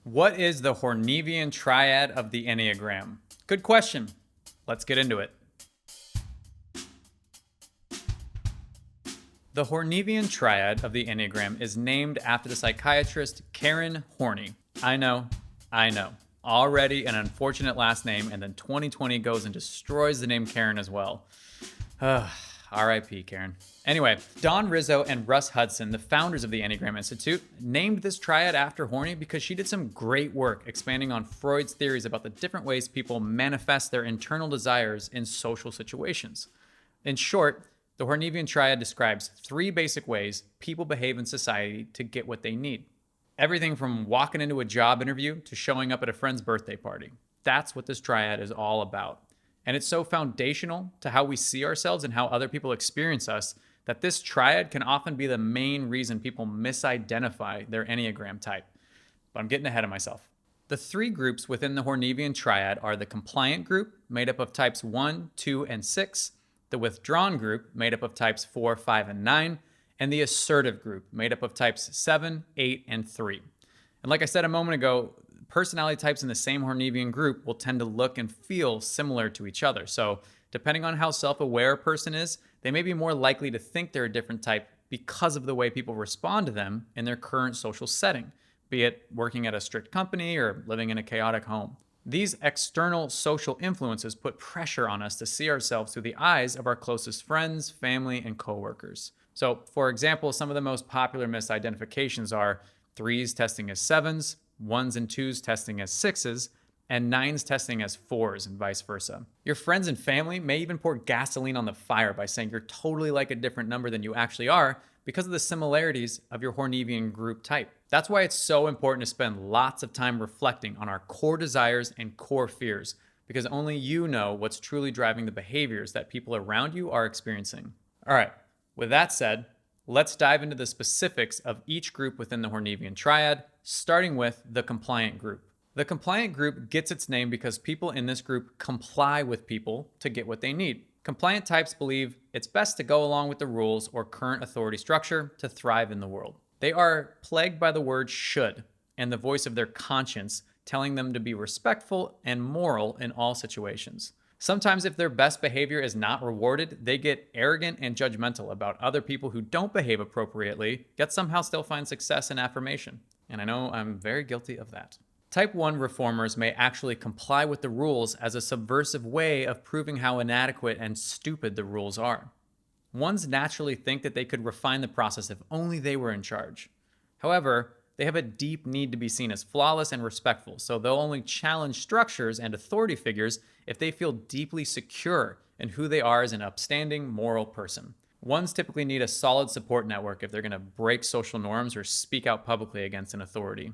What is the Hornevian Triad of the Enneagram? Good question. Let's get into it. The Hornevian Triad of the Enneagram is named after the psychiatrist Karen Horney. I know. Already an unfortunate last name, and then 2020 goes and destroys the name Karen as well. R.I.P. Karen. Anyway, Dawn Rizzo and Russ Hudson, the founders of the Enneagram Institute, named this triad after Horney because she did some great work expanding on Freud's theories about the different ways people manifest their internal desires in social situations. In short, the Hornevian Triad describes 3 basic ways people behave in society to get what they need. Everything from walking into a job interview to showing up at a friend's birthday party. That's what this triad is all about. And it's so foundational to how we see ourselves and how other people experience us that this triad can often be the main reason people misidentify their Enneagram type. But I'm getting ahead of myself. The 3 groups within the Hornevian Triad are the compliant group, made up of types 1, 2, and 6, the withdrawn group, made up of types 4, 5, and 9, and the assertive group, made up of types 7, 8, and 3. And like I said a moment ago, personality types in the same Hornevian group will tend to look and feel similar to each other. So depending on how self-aware a person is, they may be more likely to think they're a different type because of the way people respond to them in their current social setting, be it working at a strict company or living in a chaotic home. These external social influences put pressure on us to see ourselves through the eyes of our closest friends, family, and coworkers. So, for example, some of the most popular misidentifications are 3s testing as 7s, 1s and 2s testing as 6s, and 9s testing as 4s, and vice versa. Your friends and family may even pour gasoline on the fire by saying you're totally like a different number than you actually are because of the similarities of your Hornevian group type. That's why it's so important to spend lots of time reflecting on our core desires and core fears, because only you know what's truly driving the behaviors that people around you are experiencing. All right, with that said, let's dive into the specifics of each group within the Hornevian Triad, starting with the compliant group. The compliant group gets its name because people in this group comply with people to get what they need. Compliant types believe it's best to go along with the rules or current authority structure to thrive in the world. They are plagued by the word should and the voice of their conscience telling them to be respectful and moral in all situations. Sometimes if their best behavior is not rewarded, they get arrogant and judgmental about other people who don't behave appropriately, yet somehow still find success and affirmation. And I know I'm very guilty of that. Type 1 reformers may actually comply with the rules as a subversive way of proving how inadequate and stupid the rules are. Ones naturally think that they could refine the process if only they were in charge. However, they have a deep need to be seen as flawless and respectful, so they'll only challenge structures and authority figures if they feel deeply secure in who they are as an upstanding, moral person. Ones typically need a solid support network if they're going to break social norms or speak out publicly against an authority.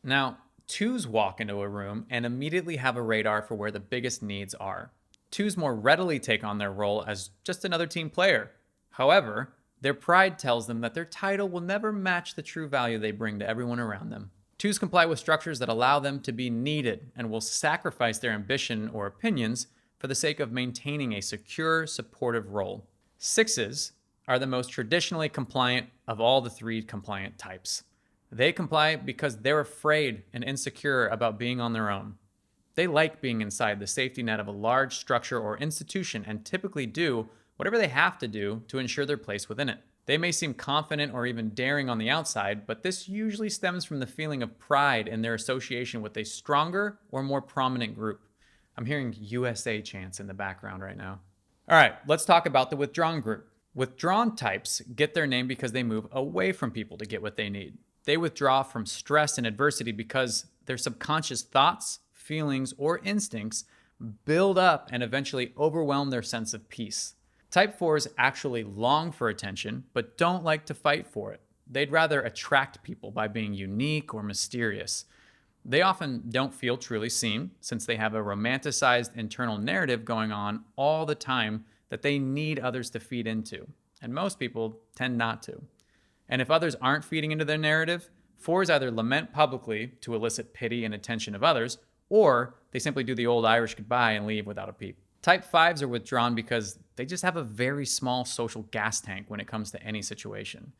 Now, 2s walk into a room and immediately have a radar for where the biggest needs are. 2s more readily take on their role as just another team player. However, their pride tells them that their title will never match the true value they bring to everyone around them. 2s comply with structures that allow them to be needed and will sacrifice their ambition or opinions for the sake of maintaining a secure, supportive role. 6s are the most traditionally compliant of all the 3 compliant types. They comply because they're afraid and insecure about being on their own. They like being inside the safety net of a large structure or institution and typically do whatever they have to do to ensure their place within it. They may seem confident or even daring on the outside, but this usually stems from the feeling of pride in their association with a stronger or more prominent group. I'm hearing USA chants in the background right now. All right, let's talk about the withdrawn group. Withdrawn types get their name because they move away from people to get what they need. They withdraw from stress and adversity because their subconscious thoughts, feelings, or instincts build up and eventually overwhelm their sense of peace. Type 4s actually long for attention, but don't like to fight for it. They'd rather attract people by being unique or mysterious. They often don't feel truly seen since they have a romanticized internal narrative going on all the time that they need others to feed into. And most people tend not to. And if others aren't feeding into their narrative, 4s either lament publicly to elicit pity and attention of others, or they simply do the old Irish goodbye and leave without a peep. Type 5s are withdrawn because they just have a very small social gas tank when it comes to any situation.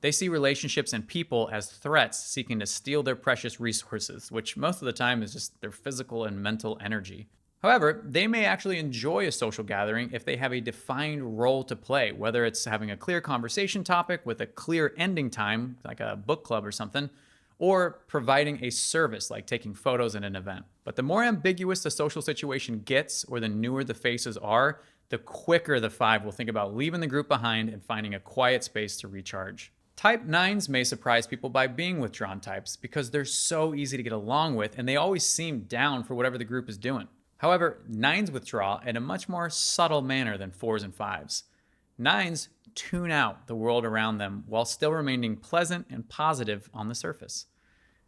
They see relationships and people as threats seeking to steal their precious resources, which most of the time is just their physical and mental energy. However, they may actually enjoy a social gathering if they have a defined role to play, whether it's having a clear conversation topic with a clear ending time, like a book club or something, or providing a service like taking photos at an event. But the more ambiguous the social situation gets, or the newer the faces are, the quicker the 5 will think about leaving the group behind and finding a quiet space to recharge. Type 9s may surprise people by being withdrawn types because they're so easy to get along with and they always seem down for whatever the group is doing. However, 9s withdraw in a much more subtle manner than 4s and 5s. 9s tune out the world around them while still remaining pleasant and positive on the surface.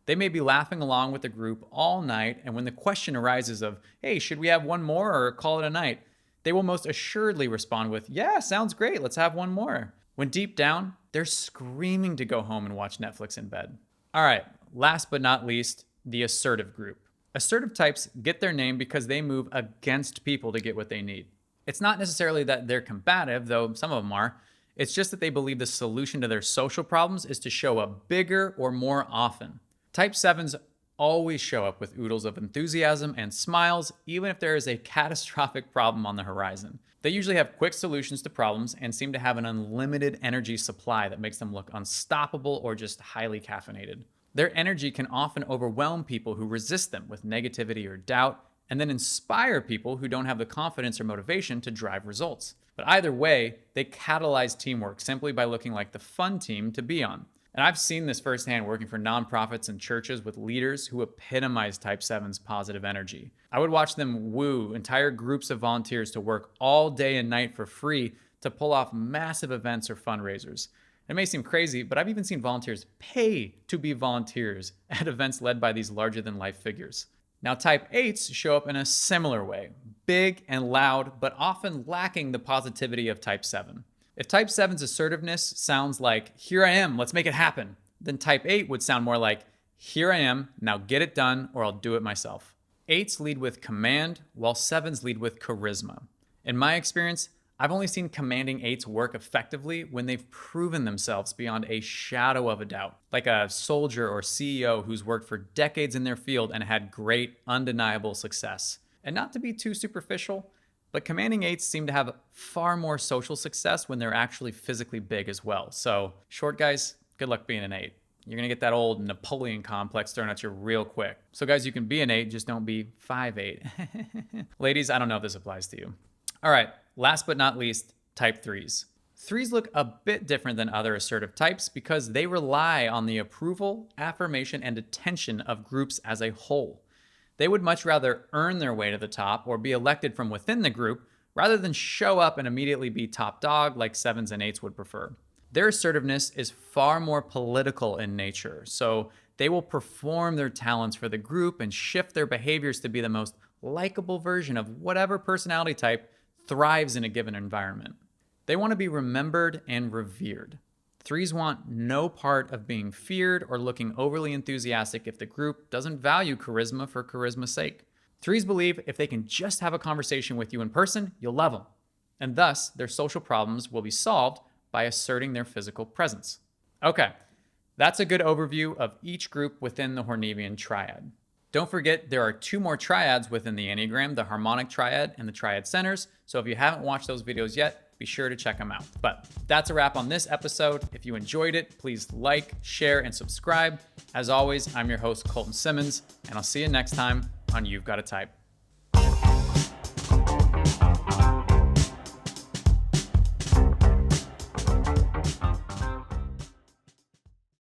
They may be laughing along with the group all night, and when the question arises of, hey, should we have one more or call it a night? They will most assuredly respond with, yeah, sounds great, let's have one more. When deep down, they're screaming to go home and watch Netflix in bed. All right, last but not least, the assertive group. Assertive types get their name because they move against people to get what they need. It's not necessarily that they're combative, though some of them are. It's just that they believe the solution to their social problems is to show up bigger or more often. Type 7s always show up with oodles of enthusiasm and smiles, even if there is a catastrophic problem on the horizon. They usually have quick solutions to problems and seem to have an unlimited energy supply that makes them look unstoppable or just highly caffeinated. Their energy can often overwhelm people who resist them with negativity or doubt, and then inspire people who don't have the confidence or motivation to drive results. But either way, they catalyze teamwork simply by looking like the fun team to be on. And I've seen this firsthand working for nonprofits and churches with leaders who epitomize Type 7's positive energy. I would watch them woo entire groups of volunteers to work all day and night for free to pull off massive events or fundraisers. It may seem crazy, but I've even seen volunteers pay to be volunteers at events led by these larger-than-life figures. Now, Type 8s show up in a similar way, big and loud, but often lacking the positivity of Type 7. If Type 7's assertiveness sounds like, here I am, let's make it happen, then Type 8 would sound more like, here I am, now get it done, or I'll do it myself. 8s lead with command, while 7s lead with charisma. In my experience, I've only seen commanding 8s work effectively when they've proven themselves beyond a shadow of a doubt, like a soldier or CEO who's worked for decades in their field and had great, undeniable success. And not to be too superficial, but commanding 8s seem to have far more social success when they're actually physically big as well. So, short guys, good luck being an 8. You're gonna get that old Napoleon complex thrown at you real quick. So guys, you can be an 8, just don't be 5'8". Ladies, I don't know if this applies to you. All right, last but not least, Type 3s. 3s look a bit different than other assertive types because they rely on the approval, affirmation, and attention of groups as a whole. They would much rather earn their way to the top or be elected from within the group rather than show up and immediately be top dog like 7s and 8s would prefer. Their assertiveness is far more political in nature, so they will perform their talents for the group and shift their behaviors to be the most likable version of whatever personality type thrives in a given environment. They want to be remembered and revered. 3s want no part of being feared or looking overly enthusiastic if the group doesn't value charisma for charisma's sake. 3s believe if they can just have a conversation with you in person, you'll love them. And thus, their social problems will be solved by asserting their physical presence. Okay, that's a good overview of each group within the Hornevian Triad. Don't forget, there are 2 more triads within the Enneagram, the Harmonic Triad and the Triad Centers. So if you haven't watched those videos yet, be sure to check them out. But that's a wrap on this episode. If you enjoyed it, please like, share, and subscribe. As always, I'm your host, Colton Simmons, and I'll see you next time on You've Got a Type.